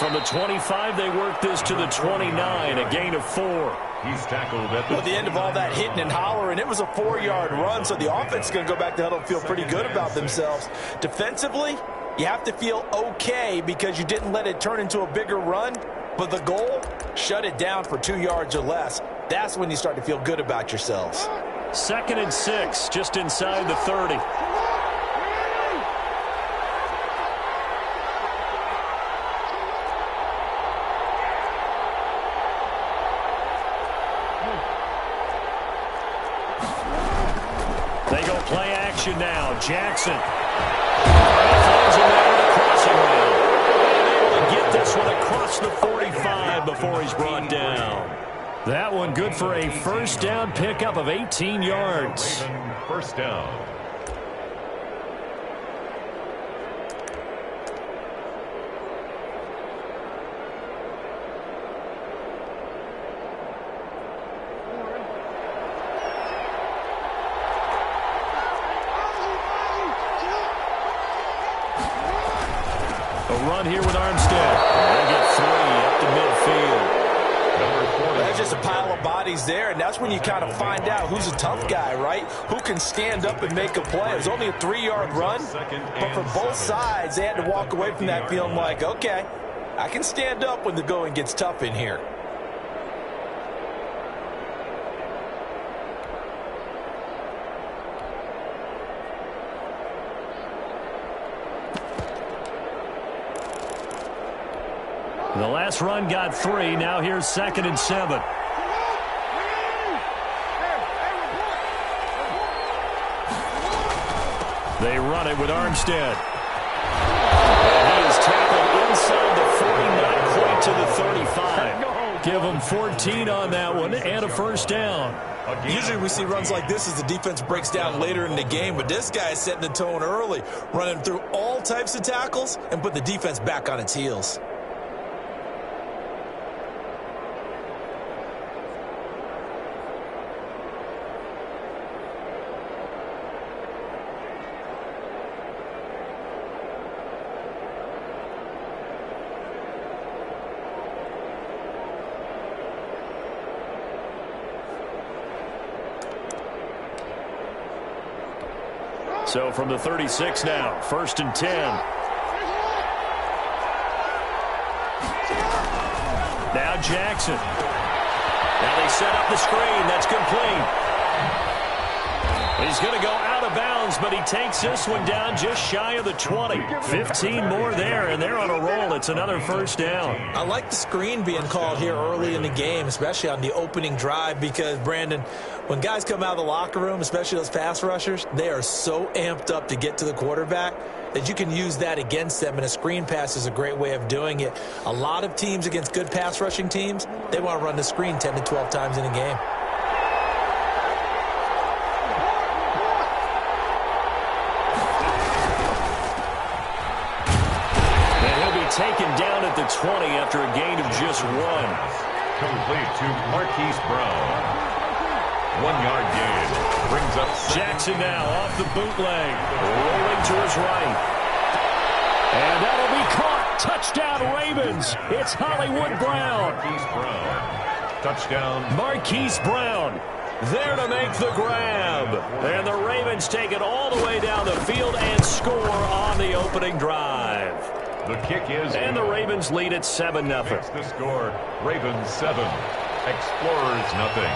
from the 25, they work this to the 29, a gain of 4. He's tackled at the end of all that hitting and hollering, it was a 4-yard run, so the offense is going to go back to huddle and feel pretty good about themselves. Defensively, you have to feel okay because you didn't let it turn into a bigger run, but the goal, shut it down for 2 yards or less. That's when you start to feel good about yourselves. 2nd and 6, just inside the 30. They go play action now. Jackson. Finds him there in the crossing route. Able to get this one across the 45 before he's brought down. That one good for a first down pickup of 18 yards. First down. A run here with Armstead. They get 3 up to midfield. There's just a pile of bodies there, and that's when you kind of find out who's a tough guy, right? Who can stand up and make a play. It was only a 3-yard run, but for both sides, they had to walk away from that feeling like, okay, I can stand up when the going gets tough in here. The last run got 3. Now here's 2nd and 7. They run it with Armstead. And he is tackled inside the 40, not quite to the 35. Give him 14 on that one and a first down. Usually we see runs like this as the defense breaks down later in the game, but this guy is setting the tone early, running through all types of tackles and put the defense back on its heels. So from the 36 now, 1st and 10. Now Jackson. Now they set up the screen. That's complete. He's going to go out of bounds, but he takes this one down just shy of the 20. 15 more there, and they're on a roll. It's another first down. I like the screen being called here early in the game, especially on the opening drive, because, Brandon, when guys come out of the locker room, especially those pass rushers, they are so amped up to get to the quarterback that you can use that against them, and a screen pass is a great way of doing it. A lot of teams against good pass rushing teams, they want to run the screen 10 to 12 times in a game. Taken down at the 20 after a gain of just 1. Complete to Marquise Brown. 1-yard gain. Brings up Jackson now off the bootleg. Rolling to his right. And that'll be caught. Touchdown Ravens. It's Hollywood Brown. Marquise Brown. Touchdown. Marquise Brown there to make the grab. And the Ravens take it all the way down the field and score on the opening drive. The kick is and the Ravens lead at 7-0. Makes the score. Ravens 7. Explorers nothing.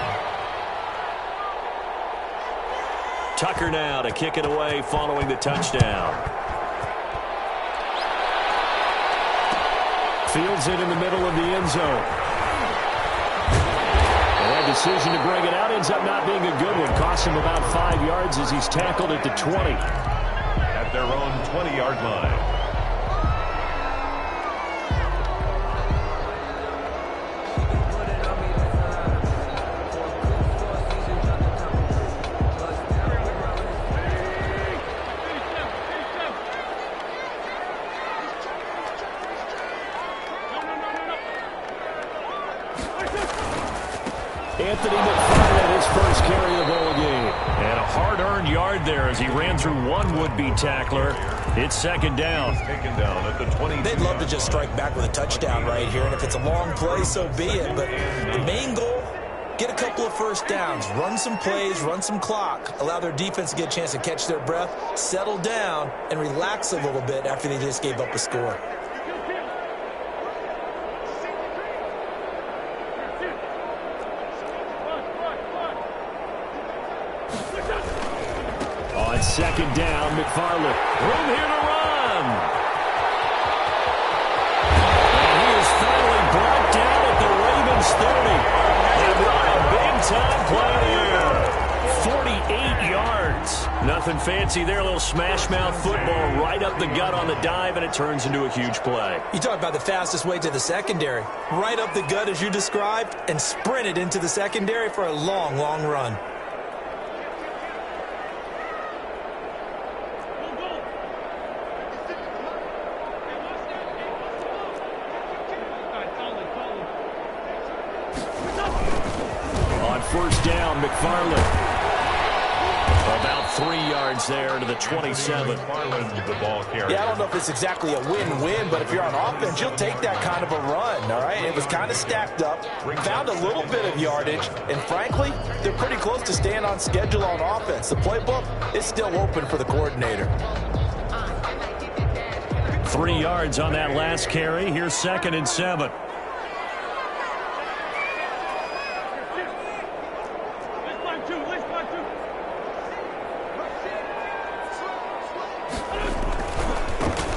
Tucker now to kick it away following the touchdown. Fields it in the middle of the end zone. And that decision to bring it out ends up not being a good one. Costs him about 5 yards as he's tackled at the 20. At their own 20-yard line. Anthony McFarland, his first carry of the ball game. And a hard-earned yard there as he ran through one would-be tackler. It's second down. Taken down at the 20. They'd love to just strike back with a touchdown right here, and if it's a long play, so be it. But the main goal, get a couple of first downs, run some plays, run some clock, allow their defense to get a chance to catch their breath, settle down, and relax a little bit after they just gave up a score. On second down, McFarland. Room here to run. And he is finally brought down at the Ravens 30. And what a big-time play there. 48 yards. Nothing fancy there. A little smash-mouth football right up the gut on the dive, and it turns into a huge play. You talk about the fastest way to the secondary. Right up the gut, as you described, and sprinted into the secondary for a long, long run. First down, McFarland. About 3 yards there to the 27. McFarland, the ball carrier. Yeah, I don't know if it's exactly a win-win, but if you're on offense, you'll take that kind of a run, all right? It was kind of stacked up, found a little bit of yardage, and frankly, they're pretty close to staying on schedule on offense. The playbook is still open for the coordinator. 3 yards on that last carry. Here's 2nd and 7.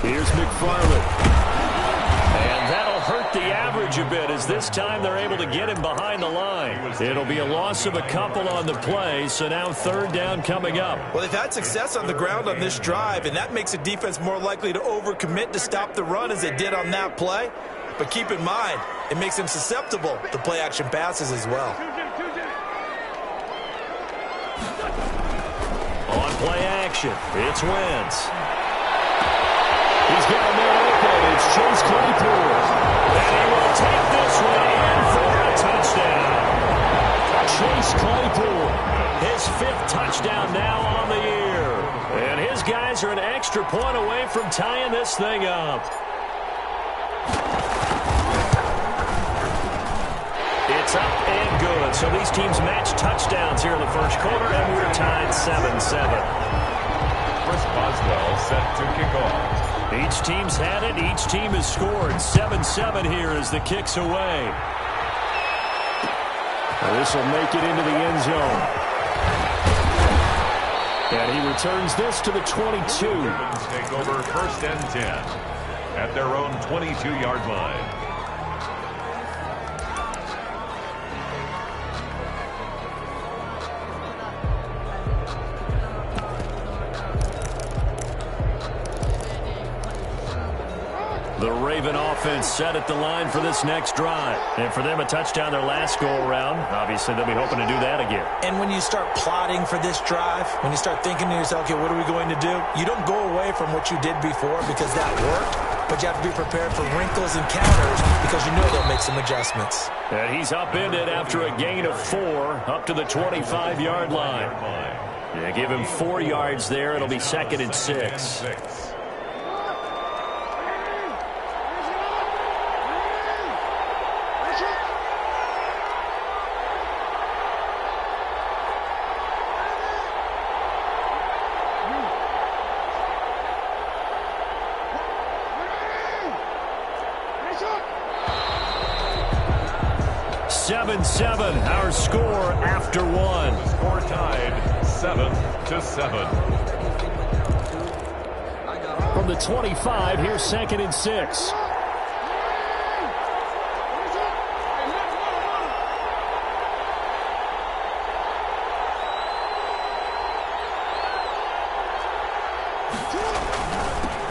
Here's McFarland. And that'll hurt the average a bit as this time they're able to get him behind the line. It'll be a loss of a couple on the play, so now 3rd down coming up. Well, they've had success on the ground on this drive, and that makes a defense more likely to overcommit to stop the run as they did on that play. But keep in mind, it makes them susceptible to play-action passes as well. On play action, it's Wentz. He's got a man open. It's Chase Claypool. And he will take this one in for a touchdown. Chase Claypool, his 5th touchdown now on the year. And his guys are an extra point away from tying this thing up. It's up and good. So these teams match touchdowns here in the first quarter, and we're tied 7-7. Chris Boswell set to kick off. Each team's had it. Each team has scored. 7-7 here as the kick's away. This will make it into the end zone. And he returns this to the 22. Ravens take over 1st and 10 at their own 22-yard line. The Raven offense set at the line for this next drive. And for them, a touchdown their last go-around. Obviously, they'll be hoping to do that again. And when you start plotting for this drive, when you start thinking to yourself, okay, what are we going to do? You don't go away from what you did before because that worked, but you have to be prepared for wrinkles and counters because you know they'll make some adjustments. And he's upended after a gain of 4 up to the 25-yard line. Yeah, give him 4 yards there. It'll be 2nd and 6. 7-7, our score after 1. Score tied 7-7. From the 25, here's 2nd and 6.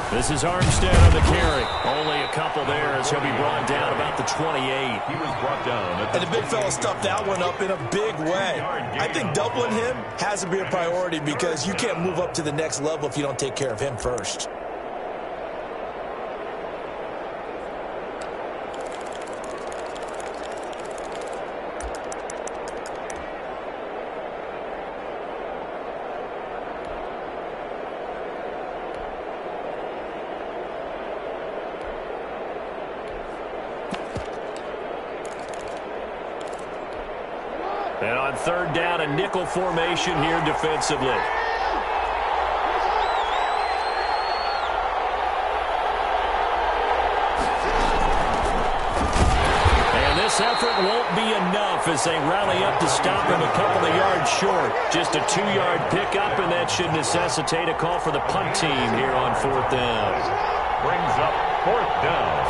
This is Armstead on the carry. Only a couple there as he'll be brought down about the 28. He was brought down. And the big fella stuffed that one up in a big way. I think doubling him has to be a priority because you can't move up to the next level if you don't take care of him first. third down, a nickel formation here defensively. And this effort won't be enough as they rally up to stop him a couple of yards short. Just a 2-yard pickup, and that should necessitate a call for the punt team here on fourth down. Brings up fourth down.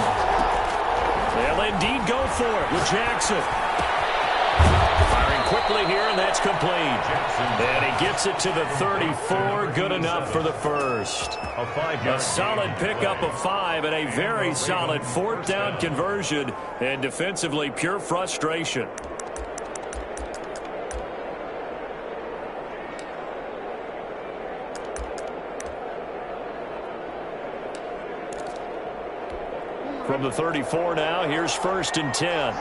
They'll indeed go for it with Jackson. Firing quickly here, and that's complete. And he gets it to the 34. Good enough for the first. A solid pickup of 5 and a very solid fourth down conversion. And defensively, pure frustration. From the 34 now, here's 1st and 10.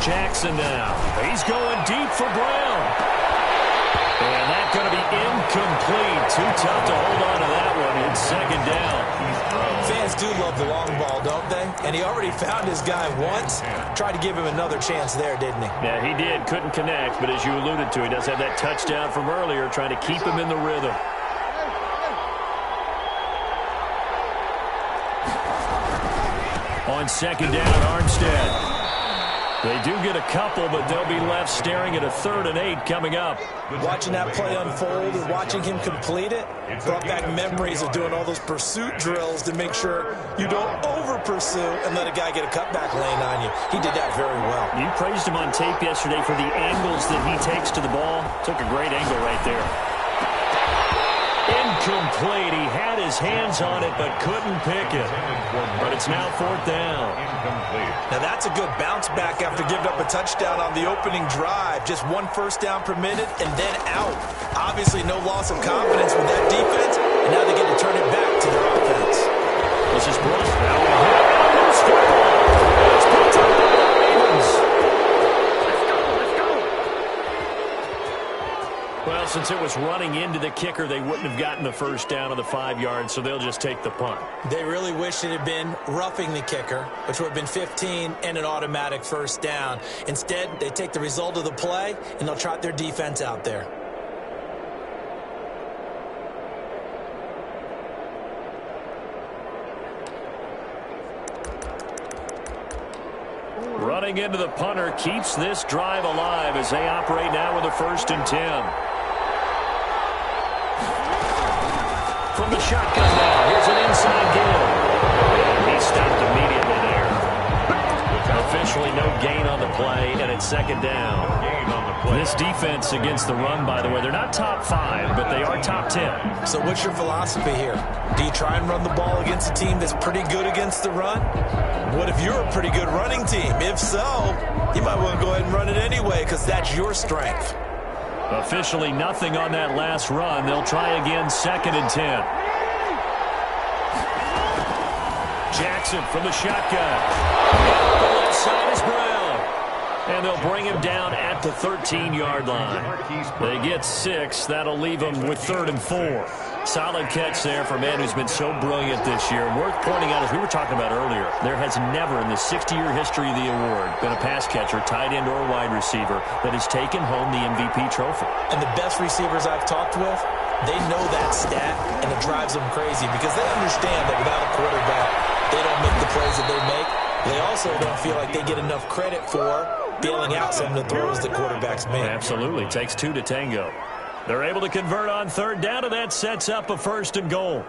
Jackson now. He's going deep for Brown. And that's going to be incomplete. Too tough to hold on to that one. It's 2nd down. Fans do love the long ball, don't they? And he already found his guy once. Tried to give him another chance there, didn't he? Yeah, he did. Couldn't connect, but as you alluded to, he does have that touchdown from earlier, trying to keep him in the rhythm. On 2nd down, Armstead. They do get a couple, but they'll be left staring at a 3rd and 8 coming up. Watching that play unfold and watching him complete it brought back memories of doing all those pursuit drills to make sure you don't over-pursue and let a guy get a cutback lane on you. He did that very well. You praised him on tape yesterday for the angles that he takes to the ball. Took a great angle right there. Incomplete. He had his hands on it, but couldn't pick it. But it's now 4th down. Now that's a good bounce back after giving up a touchdown on the opening drive. Just 1 first down permitted and then out. Obviously no loss of confidence with that defense, and now they get to turn it back to their offense. This is Bruce now. It's picked up by the Ravens. Well, since it was running into the kicker, they wouldn't have gotten the first down of the 5 yards, so they'll just take the punt. They really wish it had been roughing the kicker, which would have been 15 and an automatic first down. Instead, they take the result of the play, and they'll trot their defense out there. Running into the punter keeps this drive alive as they operate now with a 1st and 10. From the shotgun now, here's an inside game. And he stopped immediately there. Officially no gain on the play, and it's 2nd down. This defense against the run, by the way, they're not top 5, but they are top 10. So what's your philosophy here? Do you try and run the ball against a team that's pretty good against the run? What if you're a pretty good running team? If so, you might want to go ahead and run it anyway because that's your strength. Officially nothing on that last run. They'll try again, 2nd and 10. Jackson from the shotgun. The left side is Brown. And they'll bring him down at the 13-yard line. They get 6. That'll leave them with 3rd and 4. Solid catch there for a man who's been so brilliant this year. Worth pointing out, as we were talking about earlier, there has never in the 60-year history of the award been a pass catcher, tight end, or wide receiver that has taken home the MVP trophy. And the best receivers I've talked with, they know that stat, and it drives them crazy because they understand that without a quarterback, they don't make the plays that they make. They also don't feel like they get enough credit for bailing out some of the throws that quarterbacks make. Absolutely. Takes 2 to tango. They're able to convert on 3rd down, and that sets up a 1st and goal.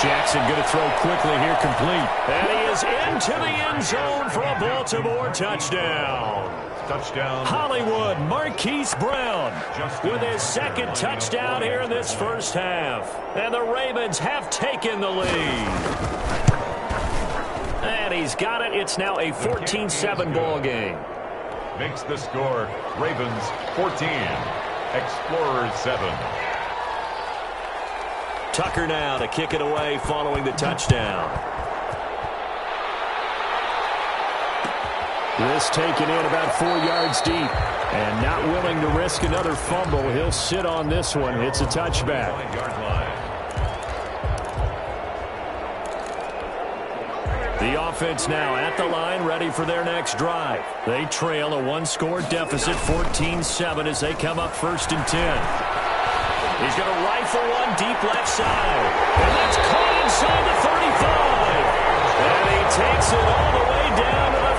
Jackson going to throw quickly here, complete. And he is into the end zone for a Baltimore touchdown. Touchdown. Hollywood Marquise Brown with his 2nd touchdown here in this first half. And the Ravens have taken the lead. And he's got it. It's now a 14-7 ball game. Makes the score Ravens 14, Explorers 7. Tucker now to kick it away following the touchdown. This taken in about 4 yards deep. And not willing to risk another fumble. He'll sit on this one. It's a touchback. The offense now at the line, ready for their next drive. They trail a one-score deficit, 14-7, as they come up 1st and 10. He's going to rifle one deep left side. And that's caught inside the 35. And he takes it all the way down to the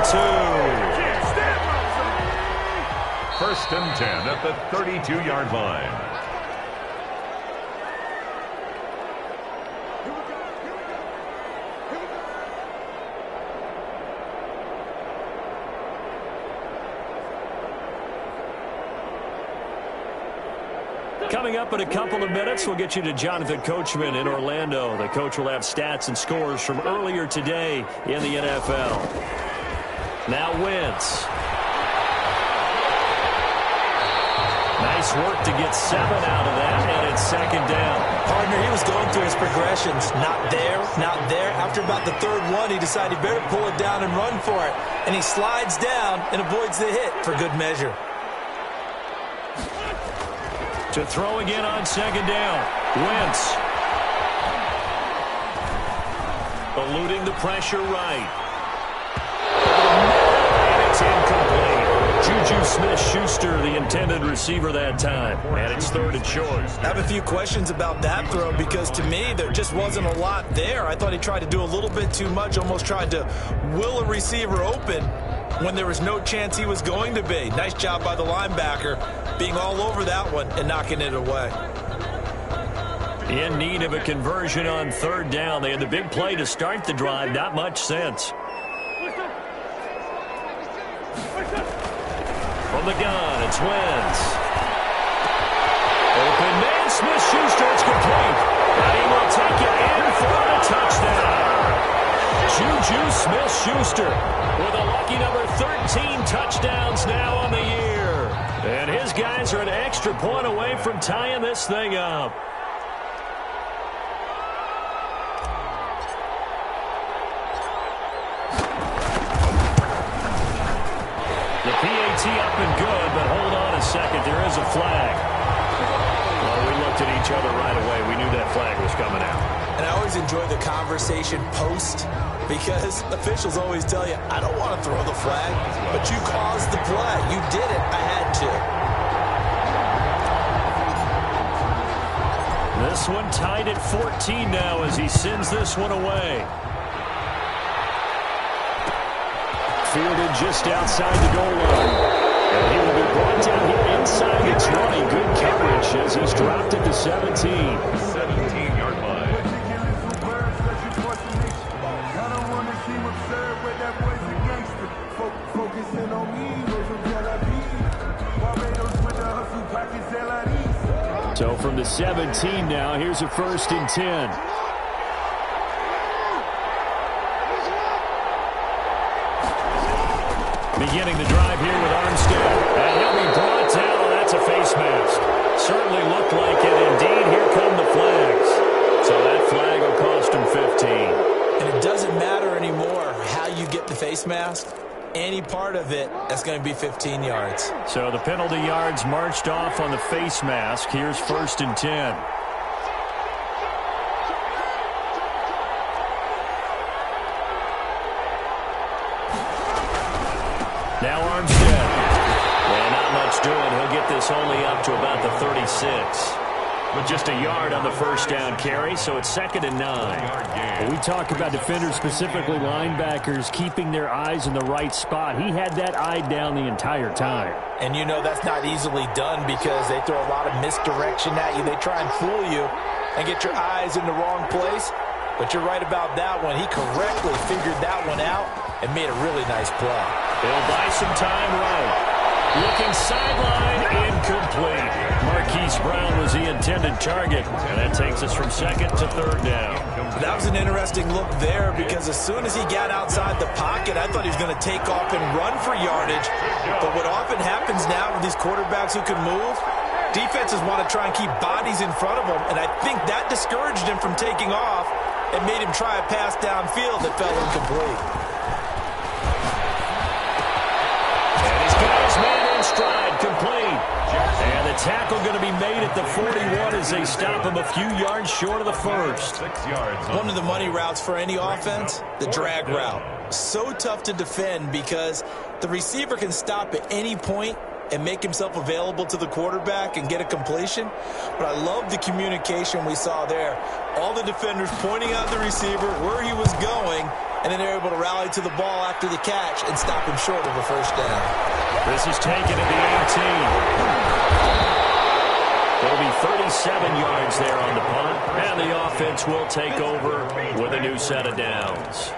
32. 1st and 10 at the 32-yard line. Coming up in a couple of minutes, we'll get you to Jonathan Coachman in Orlando. The coach will have stats and scores from earlier today in the NFL. Now Wentz. Nice work to get 7 out of that, and it's 2nd down. Partner, he was going through his progressions. Not there, not there. After about the 3rd one, he decided he better pull it down and run for it. And he slides down and avoids the hit for good measure. To throw again on 2nd down. Wentz. Eluding the pressure right. And it's incomplete. Juju Smith-Schuster, the intended receiver that time. And it's 3rd and short. I have a few questions about that throw because to me there just wasn't a lot there. I thought he tried to do a little bit too much, almost tried to will a receiver open when there was no chance he was going to be. Nice job by the linebacker being all over that one and knocking it away. In need of a conversion on 3rd down. They had the big play to start the drive. Not much sense. From the gun, it's Wentz. Open man, Smith-Schuster, it's complete. And he will take it in for a touchdown. Juju Smith-Schuster with a lucky number 13 touchdowns now on the year. And his guys are an extra point away from tying this thing up. The PAT up and good, but hold on a second. There is a flag. Well, we looked at each other right away. We knew that flag was coming out. And I always enjoy the conversation post because officials always tell you, I don't want to throw the flag, but you caused the play. You did it. I had to. This one tied at 14 now as he sends this one away. Fielded just outside the goal line. And he will be brought down here inside the 20. Good coverage as he's dropped at the 17. 17-yard line. So from the 17 now, here's a 1st and 10. Beginning the drive here with Armstead. And he'll be brought down. That's a face mask. Certainly looked like it. Indeed, here come the flags. So that flag will cost him 15. And it doesn't matter anymore how you get the face mask. Any part of it, that's going to be 15 yards. So the penalty yards marched off on the face mask. Here's 1st and 10. Now Armstead. Well, not much doing. He'll get this only up to about the 36. With just a yard on the 1st down carry, so it's 2nd and 9. We talk about defenders, specifically linebackers, keeping their eyes in the right spot. He had that eye down the entire time. And you know that's not easily done because they throw a lot of misdirection at you. They try and fool you and get your eyes in the wrong place. But you're right about that one. He correctly figured that one out and made a really nice play. He'll buy some time right. Looking sideline, incomplete. Marquise Brown was the intended target, and that takes us from 2nd to 3rd down. That was an interesting look there because as soon as he got outside the pocket, I thought he was going to take off and run for yardage. But what often happens now with these quarterbacks who can move, Defenses want to try and keep bodies in front of him, and I think that discouraged him from taking off and made him try a pass downfield that fell incomplete. And he's got his man in stride, complete. And the tackle going to be made at the 41 as they stop him a few yards short of the first. 6 yards. One of the money routes for any offense, the drag route. So tough to defend because the receiver can stop at any point and make himself available to the quarterback and get a completion. But I love the communication we saw there. All the defenders pointing out the receiver, where he was going, and then they're able to rally to the ball after the catch and stop him short of a first down. This is taken at the 18. It'll be 37 yards there on the punt, and the offense will take over with a new set of downs.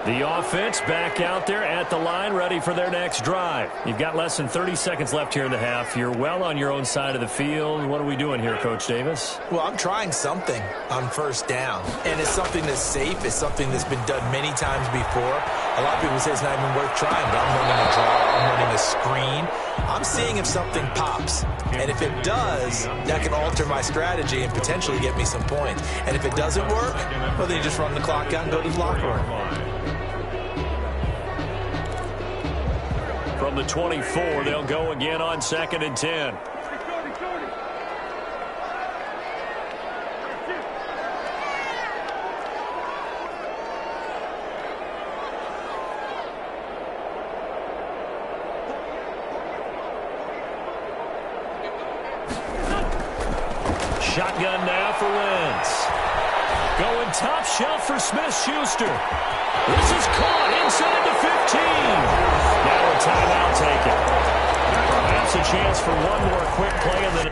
The offense back out there at the line, ready for their next drive. You've got less than 30 seconds left here in the half. You're well on your own side of the field. What are we doing here, Coach Davis? Well, I'm trying something on first down, and it's something that's safe. It's something that's been done many times before. A lot of people say it's not even worth trying, but I'm running a draw. I'm running a screen. I'm seeing if something pops, and if it does, that can alter my strategy and potentially get me some points. And if it doesn't work, well, then you just run the clock out and go to the locker room. From the 24, they'll go again on 2nd and 10. Shotgun now for Wentz. Going top shelf for Smith-Schuster. This is caught inside the 15. Now a timeout taken. Perhaps a chance for one more quick play and then.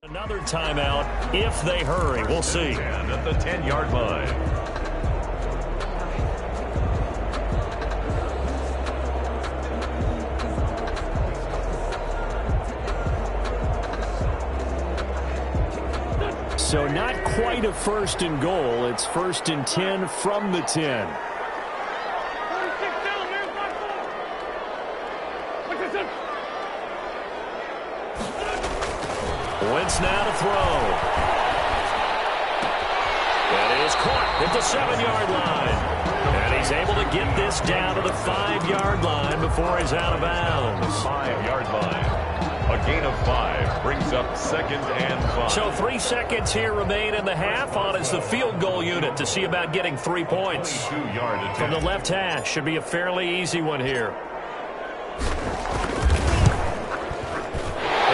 Another timeout if they hurry. We'll see. And at the 10-yard line. So not quite a first and goal. It's 1st and 10 from the 10. Wentz now to throw. That is caught at the 7-yard line. And he's able to get this down to the 5-yard line before he's out of bounds. 5-yard line. A gain of 5 brings up 2nd and 5. So 3 seconds here remain in the half. On is the field goal unit to see about getting 3 points. 2-yard attempt. From the left hash. Should be a fairly easy one here.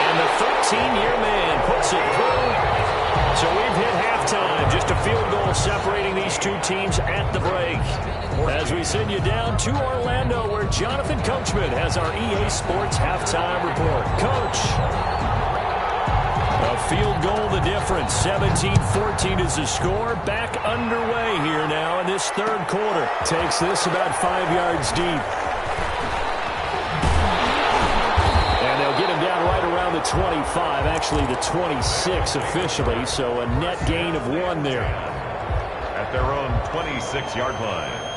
And the 13-year man puts it through. So we've hit halftime. Just a field goal separating these two teams at the break. As we send you down to Orlando, where Jonathan Coachman has our EA Sports halftime report. Coach, a field goal the difference. 17-14 is the score. Back underway here now in this third quarter. Takes this about 5 yards deep. And they'll get him down right around the 25, actually the 26 officially, so a net gain of 1 there. At their own 26-yard line.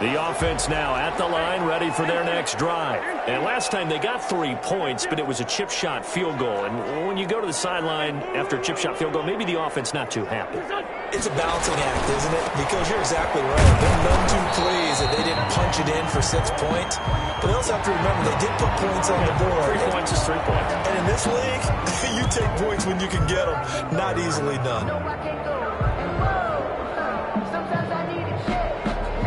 The offense now at the line, ready for their next drive. And last time they got 3 points, but it was a chip shot field goal. And when you go to the sideline after a chip shot field goal, maybe the offense not too happy. It's a balancing act, isn't it? Because you're exactly right. They're none too pleased that they didn't punch it in for 6 points. But they also have to remember they did put points on the board. 3 points is 3 points. And in this league, you take points when you can get them. Not easily done.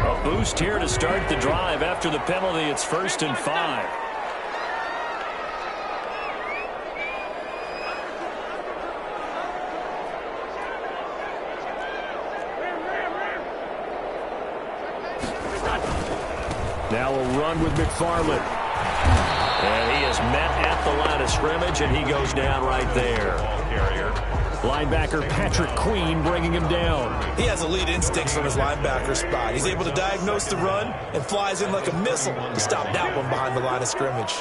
A boost here to start the drive after the penalty. It's 1st and 5. Now we'll run with McFarland. And he is met at the line of scrimmage, and he goes down right there. Linebacker Patrick Queen bringing him down. He has elite instincts from his linebacker spot. He's able to diagnose the run and flies in like a missile to stop that one behind the line of scrimmage.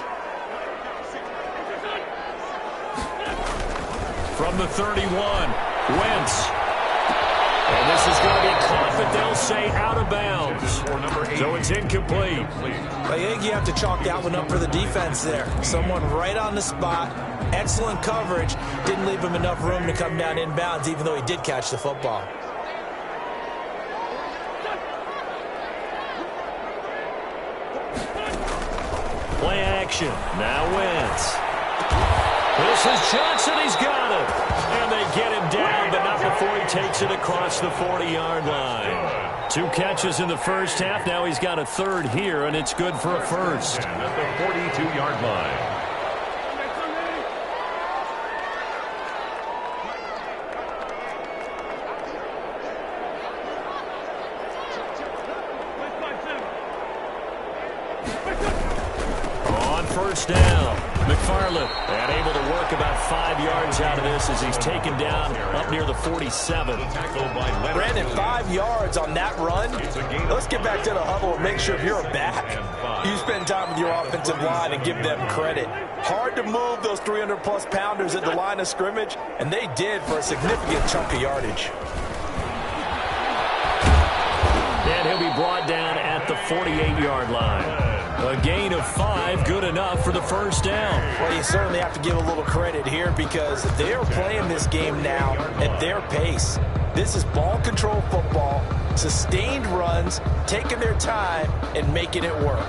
From the 31, Wentz. And this is going to be caught, but they'll say out of bounds. So it's incomplete. I think you have to chalk that one up for the defense there. Someone right on the spot. Excellent coverage. Didn't leave him enough room to come down inbounds, even though he did catch the football. Play action. Now Wentz. This is Johnson. He's got it. And they get him down, but not before he takes it across the 40-yard line. 2 catches in the first half. Now he's got a third here, and it's good for a first. And at the 42-yard line. On first down, McFarland, and able to work about 5 yards out of this as he's taken down up near the 47. Brandon, 5 yards on that run. Let's get back to the huddle and make sure if you're a back, you spend time with your offensive line and give them credit. Hard to move those 300-plus pounders at the line of scrimmage, and they did for a significant chunk of yardage. And he'll be brought down at the 48-yard line. A gain of 5, good enough for the first down. Well, you certainly have to give a little credit here because they're playing this game now at their pace. This is ball control football, sustained runs, taking their time, and making it work.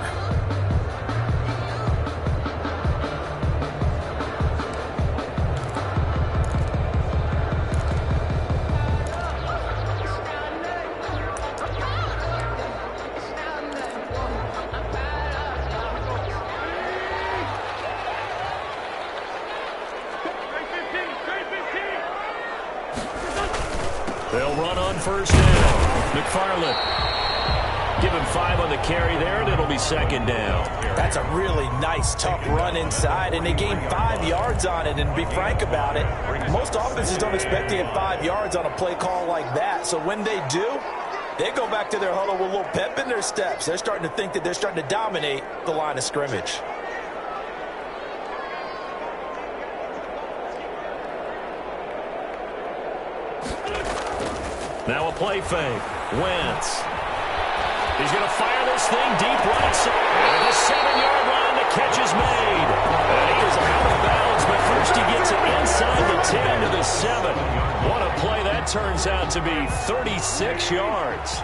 They'll run on first down. McFarland. Give him 5 on the carry there, and it'll be second down. That's a really nice, tough run inside, and they gained 5 yards on it. And to be frank about it, most offenses don't expect to get 5 yards on a play call like that. So when they do, they go back to their huddle with a little pep in their steps. They're starting to think that they're starting to dominate the line of scrimmage. Now a play fake. Wentz. He's going to fire this thing deep right side. At the 7-yard line, the catch is made. And he is out of bounds, but first he gets it inside the 10 to the 7. What a play that turns out to be, 36 yards.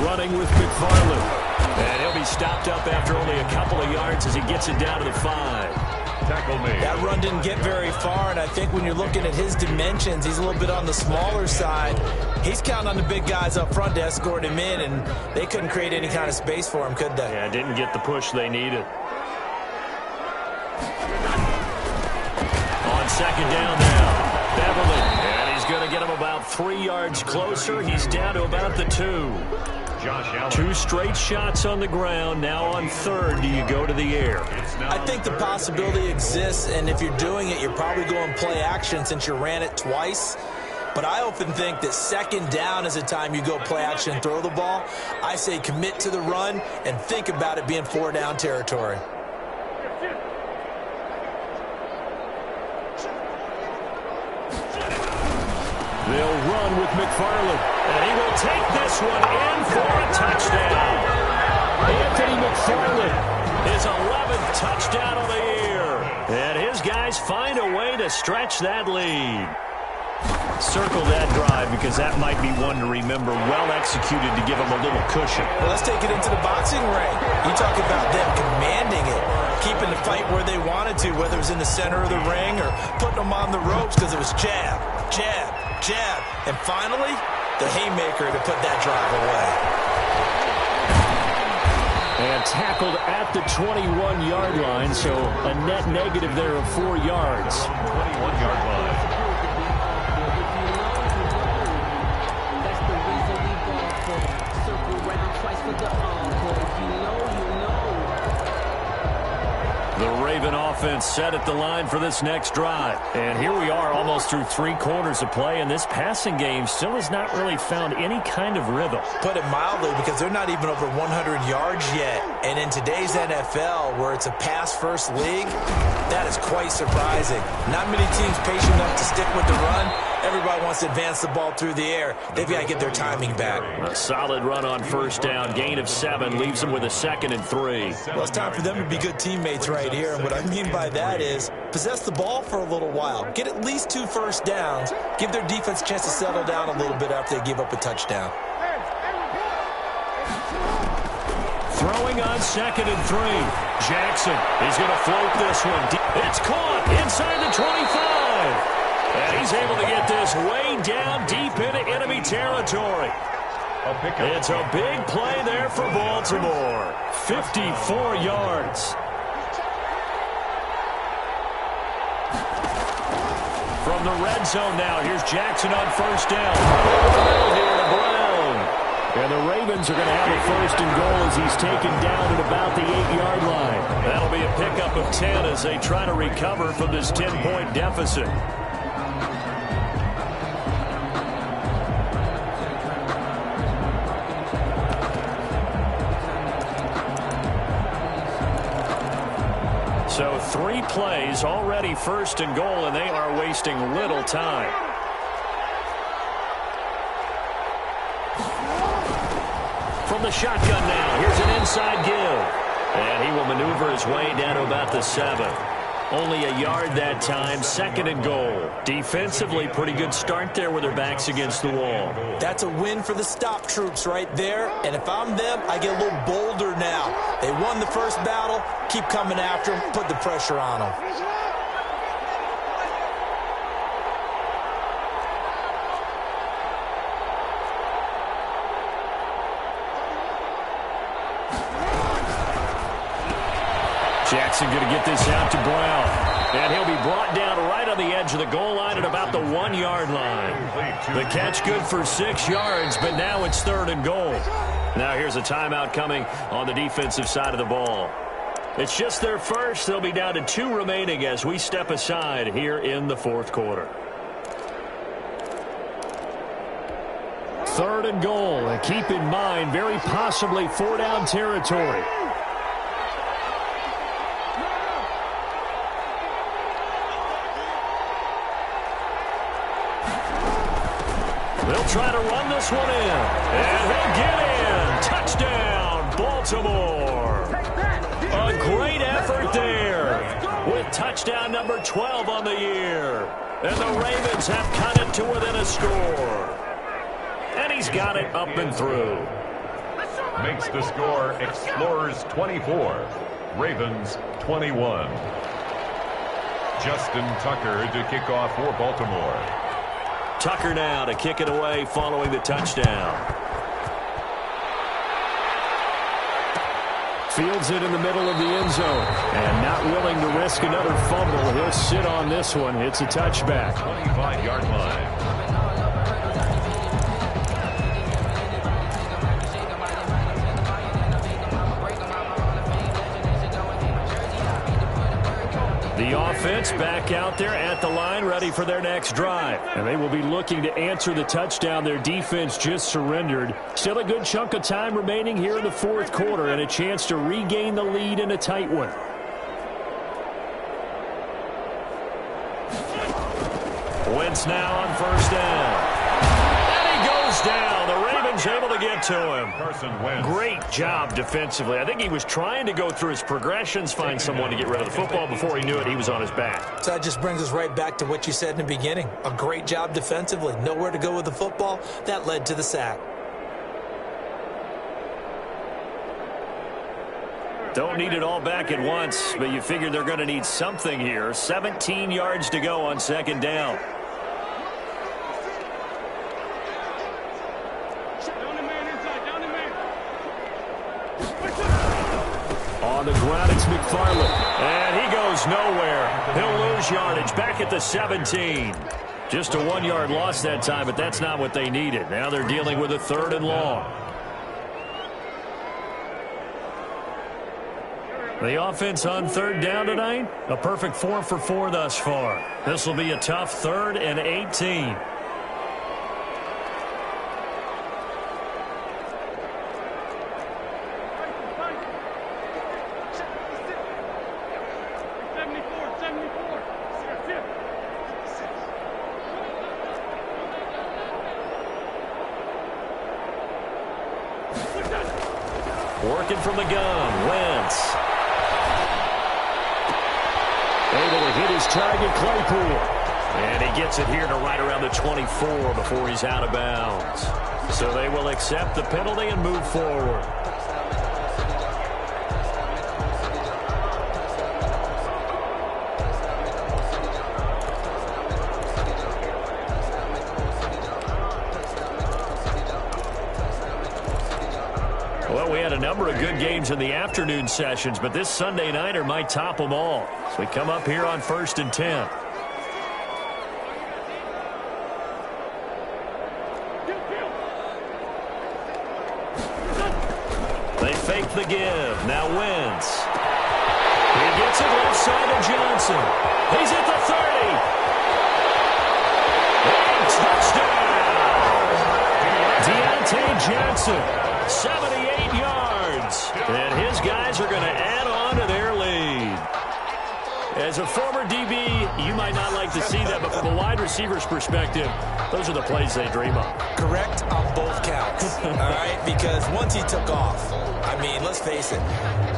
Running with McFarland. And he'll be stopped up after only a couple of yards as he gets it down to the 5. Tackle made. That run didn't get very far, and I think when you're looking at his dimensions, he's a little bit on the smaller side. He's counting on the big guys up front to escort him in, and they couldn't create any kind of space for him, could they? Yeah, didn't get the push they needed. On second down now, Beverly. And he's going to get him about 3 yards closer. He's down to about the 2. Josh Allen. 2 straight shots on the ground. Now on third, do you go to the air? I think the possibility exists, and if you're doing it, you're probably going play action since you ran it twice. But I often think that second down is a time you go play action and throw the ball. I say commit to the run and think about it being 4-down territory. They'll run with McFarland, and he will take this one in for a touchdown. Anthony McFarland, his 11th touchdown of the year. And his guys find a way to stretch that lead. Circle that drive because that might be one to remember. Well executed to give him a little cushion. Well, let's take it into the boxing ring. You talk about them commanding it, keeping the fight where they wanted to, whether it was in the center of the ring or putting them on the ropes because it was jab, jab, jab. And finally, the haymaker to put that drive away. And tackled at the 21-yard line, so a net negative there of 4 yards. 21-yard line. Raven offense set at the line for this next drive. And here we are almost through 3 quarters of play, and this passing game still has not really found any kind of rhythm. Put it mildly, because they're not even over 100 yards yet. And in today's NFL, where it's a pass-first league, that is quite surprising. Not many teams patient enough to stick with the run. Everybody wants to advance the ball through the air. They've got to get their timing back. A solid run on first down. Gain of 7 leaves them with a 2nd and 3. Well, it's time for them to be good teammates right here. And what I mean by that is possess the ball for a little while. Get at least 2 first downs. Give their defense a chance to settle down a little bit after they give up a touchdown. Throwing on 2nd and 3. Jackson, he's going to float this one. It's caught inside the 25. And he's able to get this way down deep into enemy territory. It's a big play there for Baltimore. 54 yards. From the red zone now, here's Jackson on first down. Here to Brown. And the Ravens are going to have a 1st and goal as he's taken down at about the 8-yard line. That'll be a pickup of 10 as they try to recover from this 10-point deficit. So 3 plays, already 1st and goal, and they are wasting little time. From the shotgun now, here's an inside give. And he will maneuver his way down to about the 7. Only a yard that time, 2nd and goal. Defensively, pretty good start there with their backs against the wall. That's a win for the stop troops right there. And if I'm them, I get a little bolder now. They won the first battle. Keep coming after them. Put the pressure on them. Jackson going to get this out to Brown. And he'll be brought down right on the edge of the goal line at about the 1-yard line. The catch good for 6 yards, but now it's 3rd and goal. Now here's a timeout coming on the defensive side of the ball. It's just their first. They'll be down to 2 remaining as we step aside here in the 4th quarter. 3rd and goal. And keep in mind, very possibly 4-down territory. They'll try to run this one in. And he'll get in. Touchdown, Baltimore. A great effort there with touchdown number 12 on the year. And the Ravens have cut it to within a score. And he's got it up and through. Makes the score Explorers 24, Ravens 21. Justin Tucker to kick off for Baltimore. Tucker now to kick it away following the touchdown. Fields it in the middle of the end zone. And not willing to risk another fumble. He'll sit on this one. It's a touchback. 25-yard line. The offense back out there at the line, ready for their next drive. And they will be looking to answer the touchdown their defense just surrendered. Still a good chunk of time remaining here in the 4th quarter and a chance to regain the lead in a tight one. Wentz now on first down. And he goes down. The Ravens able to get to him. Carson Wentz. Great job defensively. I think he was trying to go through his progressions, find someone to get rid of the football. Before he knew it, he was on his back. So that just brings us right back to what you said in the beginning. A great job defensively. Nowhere to go with the football. That led to the sack. Don't need it all back at once, but you figure they're going to need something here. 17 yards to go on 2nd down. On the ground, it's McFarland. And he goes nowhere. He'll lose yardage back at the 17. Just a 1-yard loss that time, but that's not what they needed. Now they're dealing with a 3rd and long. The offense on third down tonight, a perfect 4 for 4 thus far. This will be a tough 3rd and 18. Working from the gun, Wentz. Able to hit his target, Claypool. And he gets it here to right around the 24 before he's out of bounds. So they will accept the penalty and move forward. Well, we had a number of good games in the afternoon sessions, but this Sunday nighter might top them all. So we come up here on 1st and 10. They fake the give. Now Wentz. He gets it left side to Johnson. He's at the 30. And touchdown. Deontay Johnson. 78 yards. And his guys are going to add on to their lead. As a former DB, you might not like to see that, but from a wide receiver's perspective, those are the plays they dream of. Correct on both counts, all right? Because once he took off, I mean, let's face it,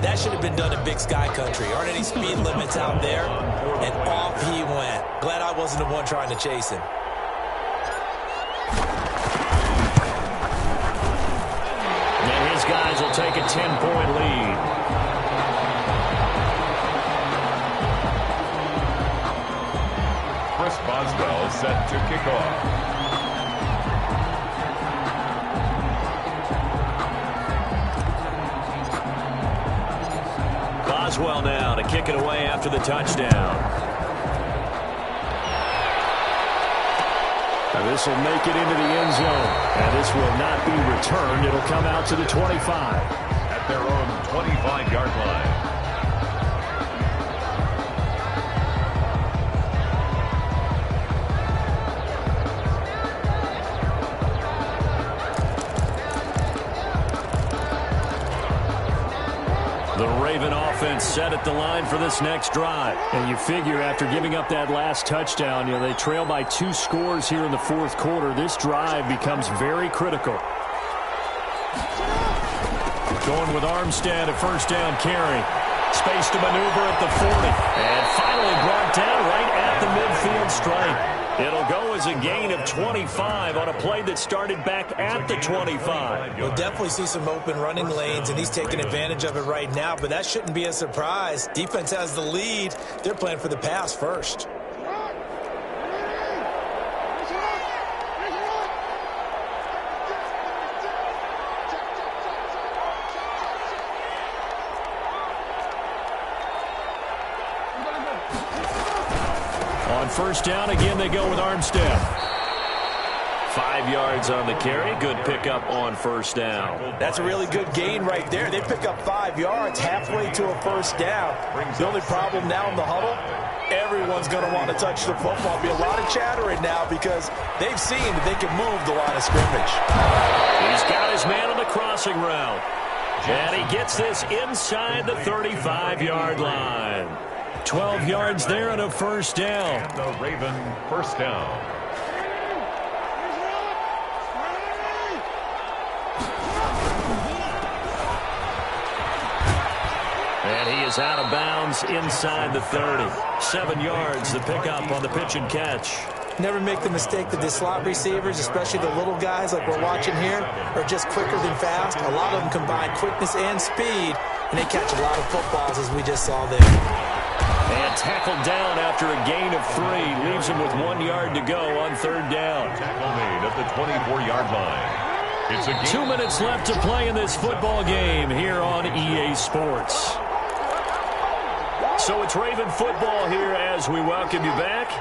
that should have been done in Big Sky Country. Aren't any speed limits out there? And off he went. Glad I wasn't the one trying to chase him. Guys will take a 10-point lead. Chris Boswell set to kick off. Boswell now to kick it away after the touchdown. And this will make it into the end zone. And this will not be returned. It'll come out to the 25. At their own 25-yard line. The Raven offense set at the line for this next drive. And you figure after giving up that last touchdown, they trail by 2 scores here in the 4th quarter. This drive becomes very critical. Going with Armstead, a first down carry. Space to maneuver at the 40. And finally brought down right at the midfield stripe. It'll go as a gain of 25 on a play that started back at the 25. We'll definitely see some open running lanes, and he's taking advantage of it right now, but that shouldn't be a surprise. Defense has the lead. They're playing for the pass first. On first down, again, they go with Armstead. 5 yards on the carry. Good pickup on first down. That's a really good gain right there. They pick up 5 yards halfway to a first down. The only problem now in the huddle, everyone's going to want to touch the football. Be a lot of chattering now because they've seen that they can move the line of scrimmage. He's got his man on the crossing route. And he gets this inside the 35-yard line. 12 yards there and a first down. And the Raven first down. And he is out of bounds inside the 30. 7 yards, the pickup on the pitch and catch. Never make the mistake that the slot receivers, especially the little guys like we're watching here, are just quicker than fast. A lot of them combine quickness and speed, and they catch a lot of footballs, as we just saw there. And tackled down after a gain of 3. Leaves him with 1 yard to go on third down. Tackle made at the 24-yard line. It's a 2 minutes left to play in this football game here on EA Sports. So it's Raven football here as we welcome you back.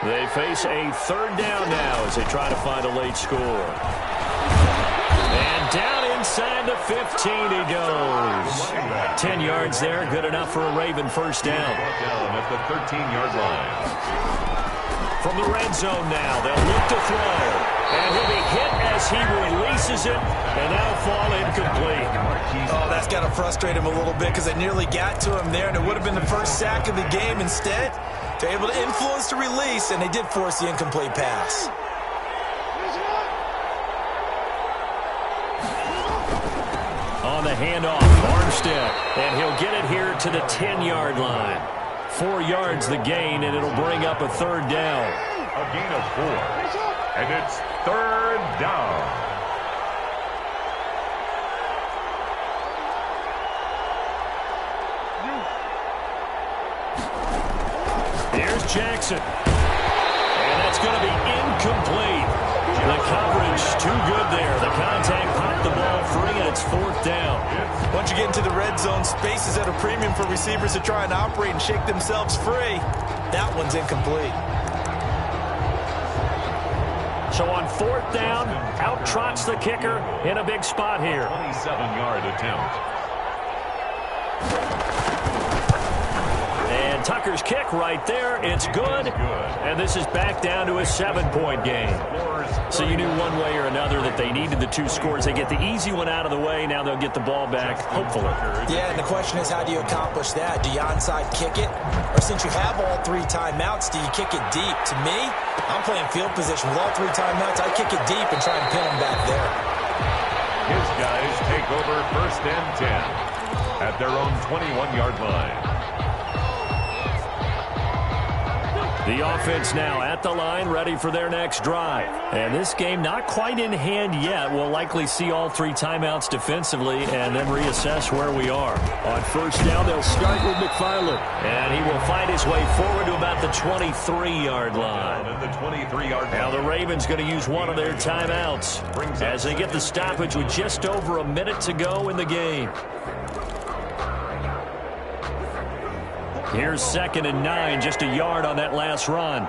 They face a third down now as they try to find a late score. And down inside the 15 he goes. 10 yards there, good enough for a Raven first down. Down at the 13-yard line. From the red zone now, they'll look to throw. And he'll be hit as he releases it, and that'll fall incomplete. Oh, that's got to frustrate him a little bit because they nearly got to him there, and it would have been the first sack of the game. Instead, they're able to influence the release, and they did force the incomplete pass. On the handoff, Armstead, and he'll get it here to the 10-yard line. 4 yards the gain, and it'll bring up a third down. A gain of 4, and it's third down. Here's Jackson, and that's going to be incomplete. The coverage too good there. The contact popped the ball free, and it's fourth down. Once you get into the red zone, space is at a premium for receivers to try and operate and shake themselves free. That one's incomplete. So on fourth down, out trots the kicker in a big spot here. 27-yard attempt. And Tucker's kick right there. It's good. And this is back down to a 7-point game. So you knew one way or another that they needed the 2 scores. They get the easy one out of the way. Now they'll get the ball back, hopefully. Yeah, and the question is, how do you accomplish that? Do you onside kick it? Or since you have all 3 timeouts, do you kick it deep? To me, I'm playing field position with all 3 timeouts. I kick it deep and try and pin them back there. His guys take over first and 10 at their own 21-yard line. The offense now at the line, ready for their next drive. And this game not quite in hand yet. We'll likely see all 3 timeouts defensively and then reassess where we are. On first down, they'll start with McFarland. And he will find his way forward to about the 23-yard line. At the 23-yard line. Now the Ravens going to use one of their timeouts as they get the stoppage with just over a minute to go in the game. Here's 2nd and 9, just a yard on that last run.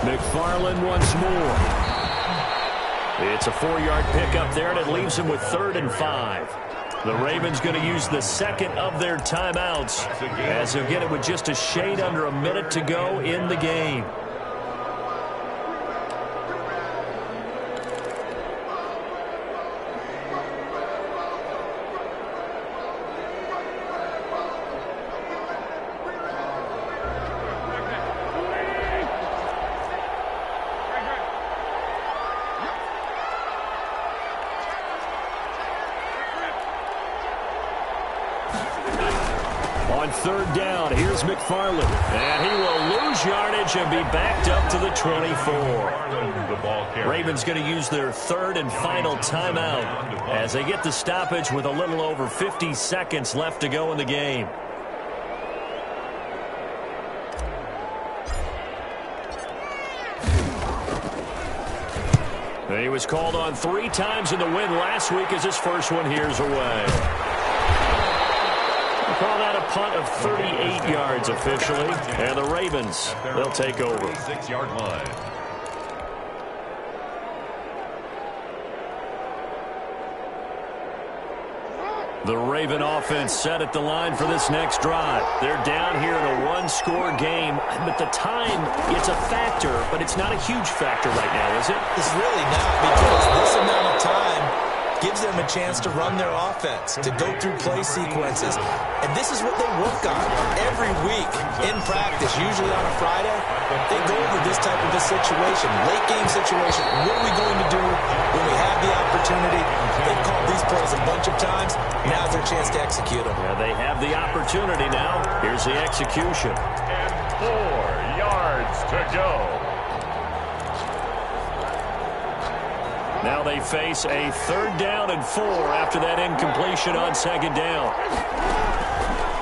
McFarland once more. It's a 4-yard pickup there, and it leaves him with 3rd and 5. The Ravens going to use the 2nd of their timeouts as they'll get it with just a shade under a minute to go in the game. On 3rd down, here's McFarland. And he will lose yardage and be backed up to the 24. Ravens going to use their 3rd and final timeout as they get the stoppage with a little over 50 seconds left to go in the game. And he was called on 3 times in the win last week as his first one here's away. Call that a punt of 38 yards officially. And the Ravens, they'll take over. 6-yard line. The Raven offense set at the line for this next drive. They're down here in a 1-score game, but the time, it's a factor, but it's not a huge factor right now, is it? It's really not, because this amount of time gives them a chance to run their offense, to go through play sequences. And this is what they work on every week in practice, usually on a Friday. They go over this type of a situation, late game situation. What are we going to do when we have the opportunity? They've called these plays a bunch of times. Now's their chance to execute them. Yeah, they have the opportunity now. Here's the execution. And 4 yards to go. Now they face a 3rd down and 4 after that incompletion on 2nd down.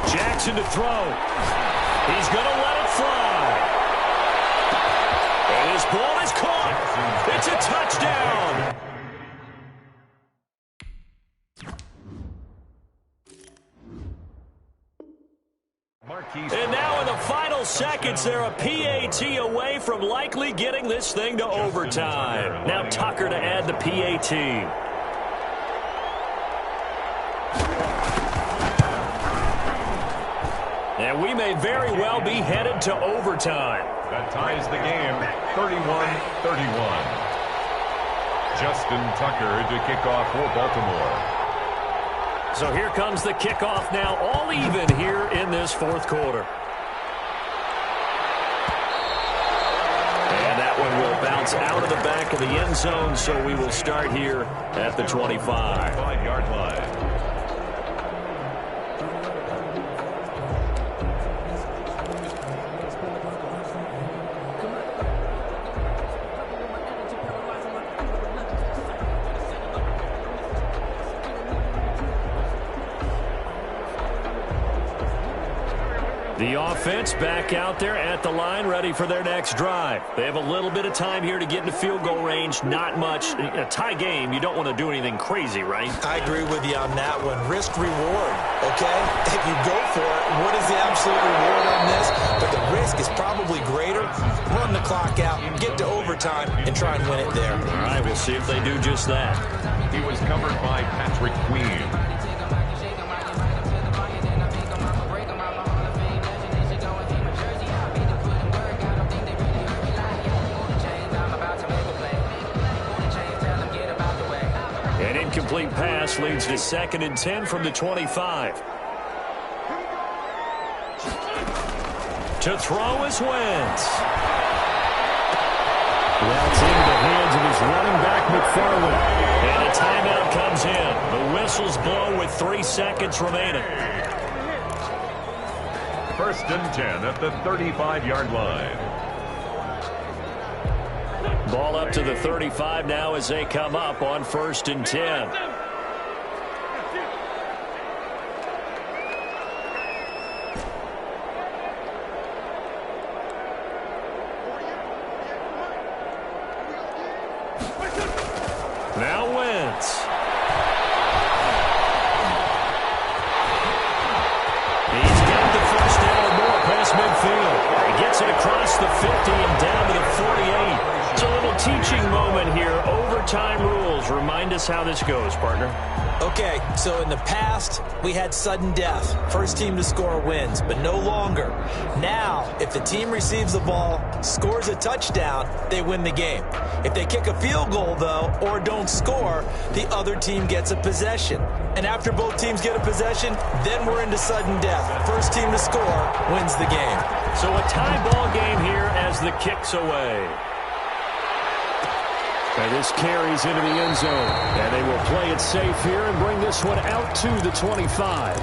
Jackson to throw. He's going to let it fly. And his ball is caught. It's a touchdown. And now in the final seconds, they're a PAT away from likely getting this thing to overtime. Now Tucker to add the PAT. And we may very well be headed to overtime. That ties the game, 31-31. Justin Tucker to kick off for Baltimore. So here comes the kickoff now, all even here in this fourth quarter. And that one will bounce out of the back of the end zone, so we will start here at the 25. 5-yard line. The offense back out there at the line, ready for their next drive. They have a little bit of time here to get into field goal range, not much. In a tie game, you don't want to do anything crazy, right? I agree with you on that one. Risk reward, okay? If you go for it, what is the absolute reward on this? But the risk is probably greater. Run the clock out, get to overtime, and try and win it there. All right, we'll see if they do just that. He was covered by Patrick Queen. An incomplete pass leads to 2nd and 10 from the 25. To throw is Wentz. That's into the hands of his running back, McFarland. And a timeout comes in. The whistles blow with 3 seconds remaining. 1st and 10 at the 35-yard line. Ball up to the 35 now as they come up on 1st and 10. Now Wentz. He's got the first down and more past midfield. He gets it across the 50 and down to the 48. It's a little teaching moment here. Overtime rules. Remind us how this goes, partner. Okay, so in the past, we had sudden death. First team to score wins, but no longer. Now, if the team receives the ball, scores a touchdown, they win the game. If they kick a field goal, though, or don't score, the other team gets a possession. And after both teams get a possession, then we're into sudden death. First team to score wins the game. So a tie ball game here as the kick's away. And this carries into the end zone. And they will play it safe here and bring this one out to the 25.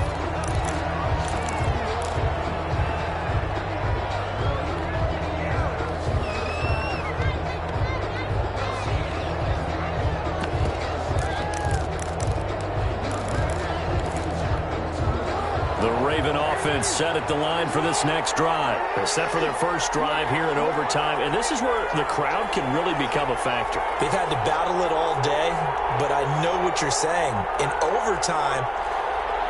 The Raven offense set at the line for this next drive. They're set for their first drive here in overtime, and this is where the crowd can really become a factor. They've had to battle it all day, but I know what you're saying. In overtime,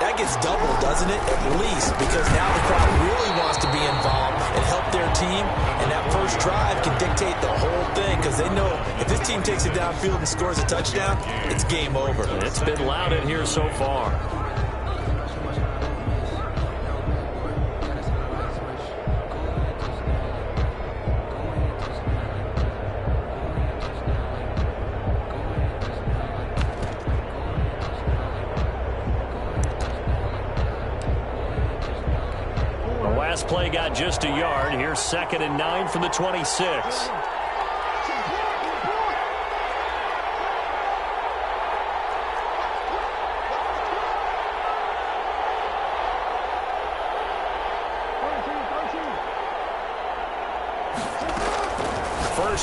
that gets doubled, doesn't it? At least, because now the crowd really wants to be involved and help their team, and that first drive can dictate the whole thing because they know if this team takes it downfield and scores a touchdown, it's game over. It's been loud in here so far. Last play got just a yard. Here's 2nd and 9 from the 26.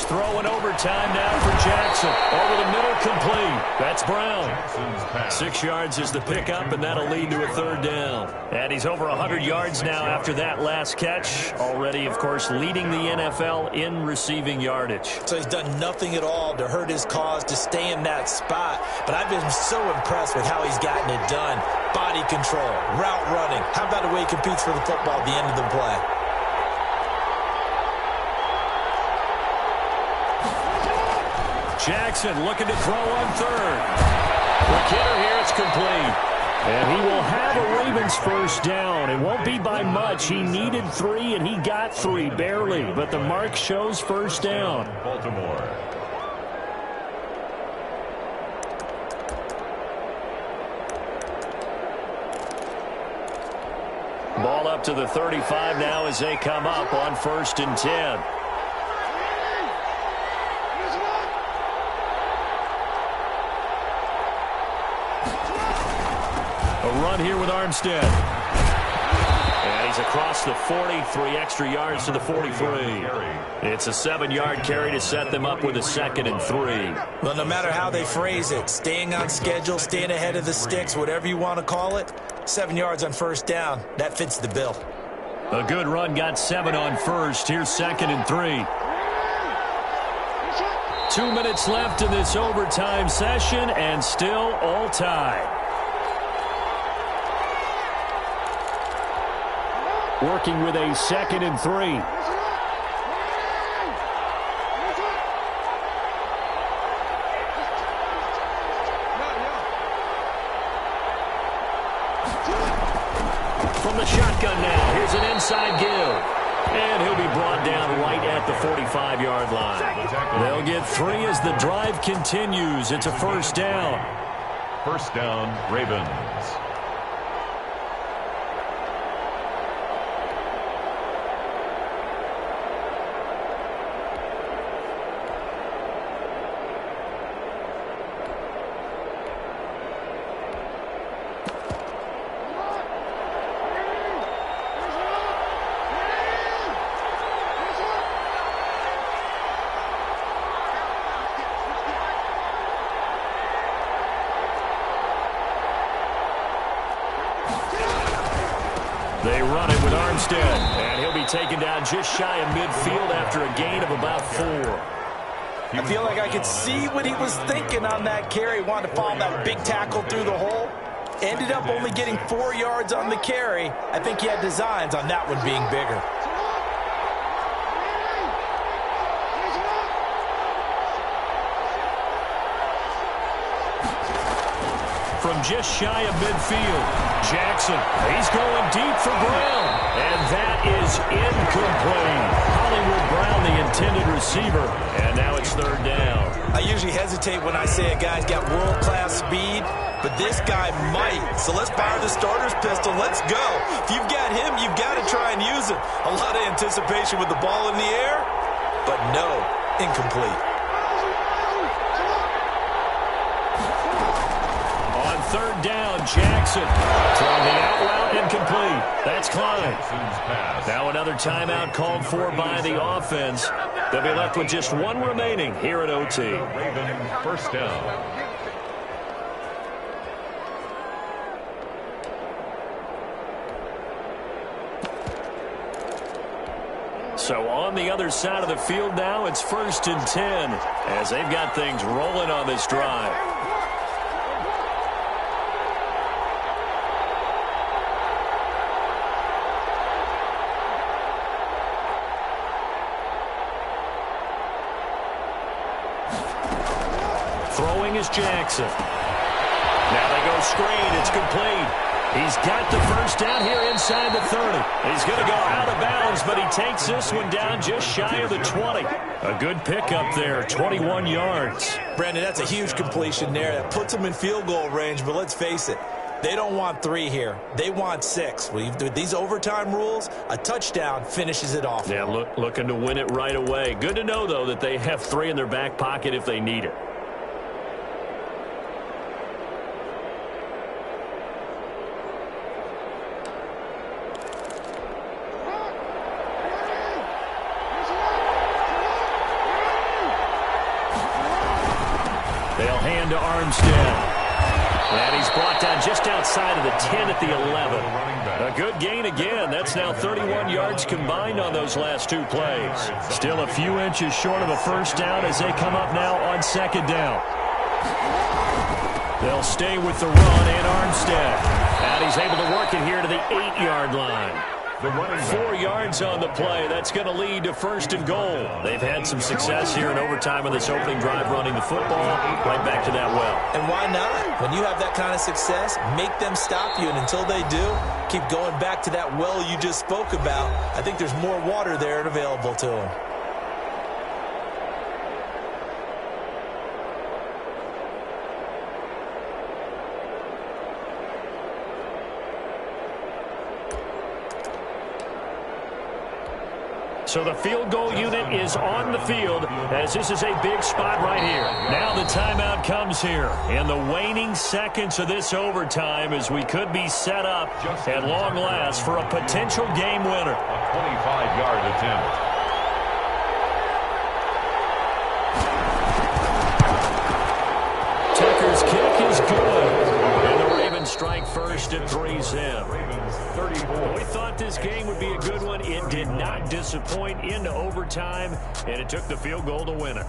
First throw in overtime now for Jackson. Over the middle, complete. That's Brown. 6 yards is the pickup, and that'll lead to a third down. And he's over 100 yards now after that last catch. Already, of course, leading the NFL in receiving yardage. So he's done nothing at all to hurt his cause, to stay in that spot. But I've been so impressed with how he's gotten it done. Body control, route running. How about the way he competes for the football at the end of the play? Jackson looking to throw on third. The kidder here, it's complete. And he will have a Ravens first down. It won't be by much. He needed 3, and he got 3, barely. But the mark shows first down. Baltimore. Ball up to the 35 now as they come up on 1st and 10. A run here with Armstead. And he's across the 40, 3 extra yards to the 43. It's a 7-yard carry to set them up with a 2nd and 3. Well, no matter how they phrase it, staying on schedule, staying ahead of the sticks, whatever you want to call it, 7 yards on first down, that fits the bill. A good run, got 7 on first. Here's 2nd and 3. 2 minutes left in this overtime session, and still all tied. Working with a 2nd and 3. From the shotgun now, here's an inside give. And he'll be brought down right at the 45-yard line. They'll get 3 as the drive continues. It's a first down. First down, Ravens. They run it with Armstead, and he'll be taken down just shy of midfield after a gain of about 4. I feel like I could see what he was thinking on that carry. Wanted to follow that big tackle through the hole. Ended up only getting 4 yards on the carry. I think he had designs on that one being bigger. From just shy of midfield, Jackson, he's going deep for Brown, and that is incomplete. Hollywood Brown, the intended receiver, and now it's third down. I usually hesitate when I say a guy's got world-class speed, but this guy might. So let's fire the starter's pistol. Let's go. If you've got him, you've got to try and use it. A lot of anticipation with the ball in the air, but no, incomplete. Third down, Jackson. Throwing the out route, incomplete. That's Klein. Now another timeout called for by the offense. They'll be left with just 1 remaining here at OT. Ravens first down. So on the other side of the field now, it's 1st and 10 as they've got things rolling on this drive. Throwing is Jackson. Now they go screen. It's complete. He's got the first down here inside the 30. He's going to go out of bounds, but he takes this one down just shy of the 20. A good pickup there, 21 yards. Brandon, that's a huge completion there. That puts them in field goal range, but let's face it, they don't want 3 here. They want 6. With these overtime rules, a touchdown finishes it off. Yeah, looking to win it right away. Good to know, though, that they have 3 in their back pocket if they need it. brought down just outside of the 10 at the 11. A good gain again. That's now 31 yards combined on those last two plays. Still a few inches short of a first down as they come up now on second down. They'll stay with the run and Armstead. And he's able to work it here to the 8-yard line. 4 yards on the play. That's going to lead to first and goal. They've had some success here in overtime on this opening drive running the football. Right back to that well. And why not? When you have that kind of success, make them stop you. And until they do, keep going back to that well you just spoke about. I think there's more water there and available to them. So the field goal unit is on the field as this is a big spot right here. Now the timeout comes here in the waning seconds of this overtime as we could be set up at long last for a potential game winner. A 25-yard attempt. Tucker's kick is good. And the Ravens strike first at 3-zip. We thought this game would be a good one. It did not disappoint into overtime, and it took the field goal to win it.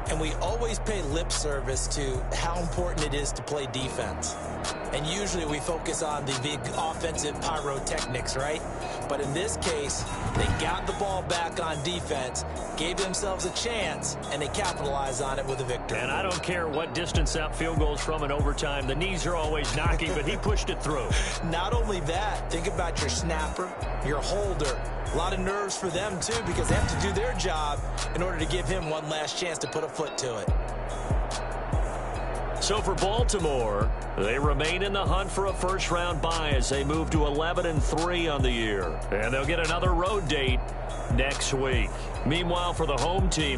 And we always pay lip service to how important it is to play defense. And usually we focus on the big offensive pyrotechnics, right? But in this case, they got the ball back on defense, gave themselves a chance, and they capitalized on it with a victory. And I don't care what distance that field goes from in overtime. The knees are always knocking, but he pushed it through. Not only that, think about your snapper, your holder. A lot of nerves for them, too, because they have to do their job in order to give him one last chance to put a foot to it. So for Baltimore, they remain in the hunt for a first-round bye as they move to 11-3 on the year. And they'll get another road date next week. Meanwhile, for the home team,